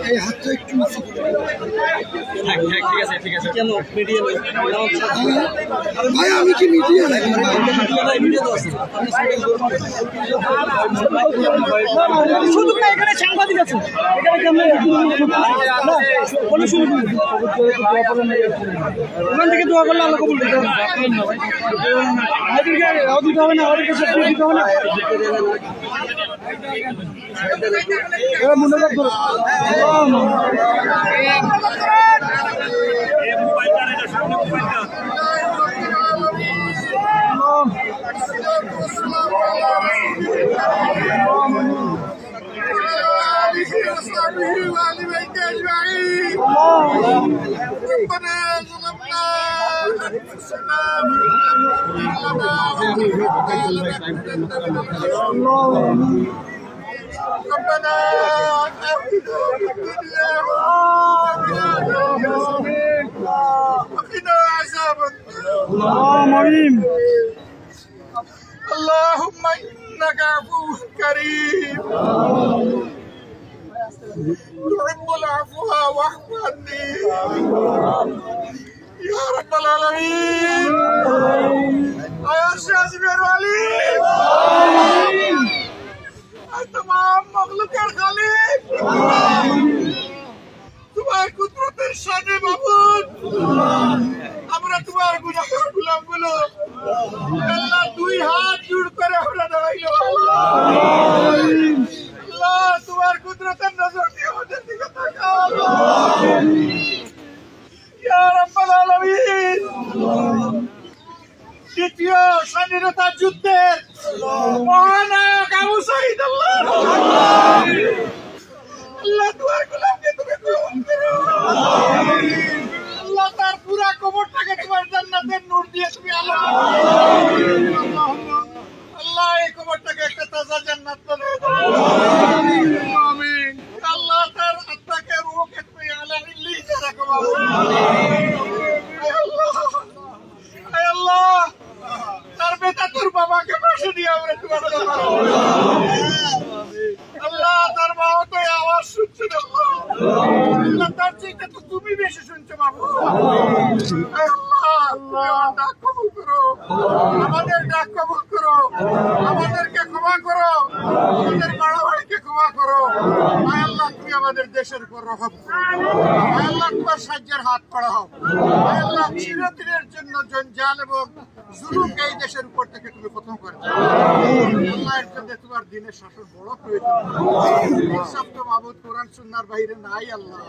এই হাতটা একটু ঠিক আছে কেন মিডিয়া ভাই আমি কি মিডিয়া নাকি শুধু না এখানে সাংবাদিক আছে ওখান থেকে দোয়া করলে আল্লাহ কবুল করবে দিতে হবে না ওদেরকে সব দিতে হবে না এরা মনে রাখবো ربنا وقنا عذاب اللهم اللهم انك عفو كريم تحب العفو واعف عني يا رب العالمين يا شاذب الوليد तमाम मखलूकेर खालिक तुम्हार कुदरतेर शाने माबूद আমরা তোমার গুনাহগার গোলামগুলো আল্লাহ দুই হাত জোড় করে আমরা দাঁড়াইলো আল্লাহ তোমার কুদরতের নজর দিয়ে আমাদের দিকে তাকাও ইয়া রাব্বাল আলামিন দ্বিতীয় স্বাধীনতা যুদ্ধের মহানায়ক আবু সাঈদ আল্লাহ তোমার গোলামকে তুমি কবুল করো আল্লাহ তার পুরা কবরটাকে তোমার জান্নাতের নূর দিয়ে তুমি আলো আল্লাহ এই কবরটাকে একটা তাজা জান্নাত বানিয়ে দাও আমিন আল্লাহ তার আত্মাকে রূহকে তুমি আলা ইল্লিয়িনে রাখো আল্লাহ তার বেটা তোর বাবাকে পাশে দিয়ে আমরা তোমার আল্লাহ তার বাবা তো আওয়াজ শুনছে না আল্লাহ তার চেয়ে তো তুমি বেশি শুনছো বাবু আল্লাহ ডাক কবুল করো আমাদের ডাক কবুল করো আমাদেরকে ক্ষমা করো আমাদের বাড়াবাড়িকে ক্ষমা করো আল্লাহ তুমি আমাদের দেশের উপর রহম আল্লাহ তোমার সাহায্যের হাত বাড়াও আল্লাহ চিরদিনের জন্য জঞ্জাল এবং জুলুমকে এই দেশের উপর থেকে তুমি প্রথম করে আল্লাহ এর জন্য তোমার দিনের শাসন বড় প্রয়োজন সব তো মাবুদ কোরআন সুন্নাহর বাইরে নাই আল্লাহ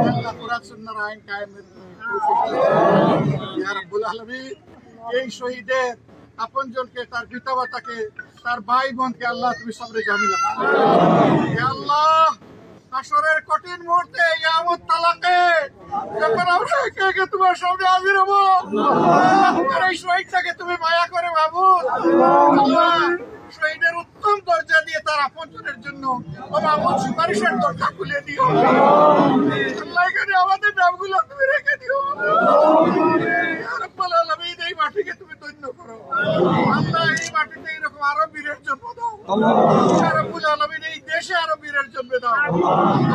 আল্লাহ কোরআন সুন্নাহর আইন কায়েমের ইয়া রাব্বুল আলামিন এই শহীদের আপনজনকে তার পিতামাতাকে তার ভাই বোনকে আল্লাহ তুমি সবরে জামিলা ইয়া আল্লাহ হাসরের কঠিন মুহূর্তে ইয়ামত তালাকে যখন আমরা একে একে তোমার সামনে হাজির হবো তোমার এই শহীদটাকে তুমি মায়া করে মাবুদ আল্লাহ শহীদের উত্তম দরজা দিয়ে তার আপনজনের জন্য ও মাবুদ সুপারিশের দরজা খুলে দিও আল্লাহ এখানে আমাদের নামগুলো তুমি রেখে দিও ইয়া রাব্বাল আলামিন এই মাটিকে তুমি ধন্য করো আল্লাহ এই মাটিতে এরকম আরো বীরের জন্ম দাও ইয়া রাব্বুল আলামিন এই দেশে আরো বীরের জন্ম দাও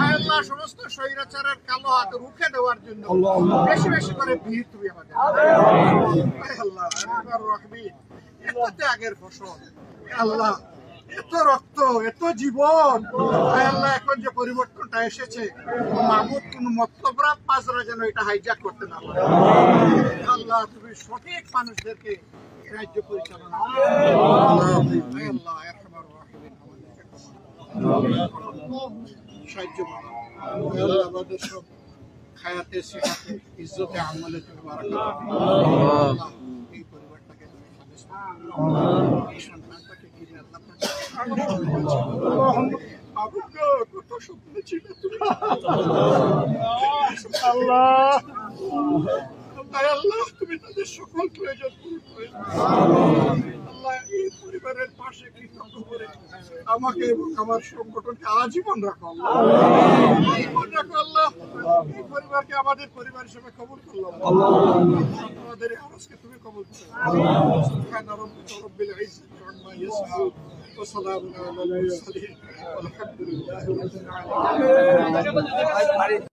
আল্লাহ সমস্ত স্বৈরাচারের কালো হাত রুখে দেওয়ার জন্য বেশি বেশি করে ভিড় তুমি আমাদের আল্লাহ রহমিন এত ত্যাগের ফসল আল্লাহ এত রক্ত এত জীবন আল্লাহ এখন যে পরিবর্তনটা এসেছে মাহমুদ কোন মতলবরা পাজরা যেন এটা হাইজ্যাক করতে না পারে আল্লাহ তুমি সঠিক মানুষদেরকে রাজ্য পরিচালনা আল্লাহ সাহায্য আমাদের সব খায়াতে সিফাতে ইজ্জতে আমলে তুমি বারাকাত এই পরিবারটাকে তুমি এই সন্তানটাকে ঘিরে আল্লাহ কত স্বপ্ন ছিল আল্লাহ আল্লাহ তুমি তাদের সকল প্রয়োজন পূরণ করে আল্লাহ এই পরিবারের পাশে কৃতজ্ঞ করে আমাকে এবং আমার সংগঠনকে আজীবন রাখো আল্লাহ। আজীবন রাখো আল্লাহ। এই পরিবারকে আমাদের পরিবার হিসেবে কবুল করলাম। আমাদের এই আরজকে তুমি কবুল করো। সুবহান রাব্বিল ইজ্জাতি আম্মা ইয়াসিফুন ওয়া সালামুন আলাল মুরসালিন ওয়ালহামদুলিল্লাহি রাব্বিল আলামিন।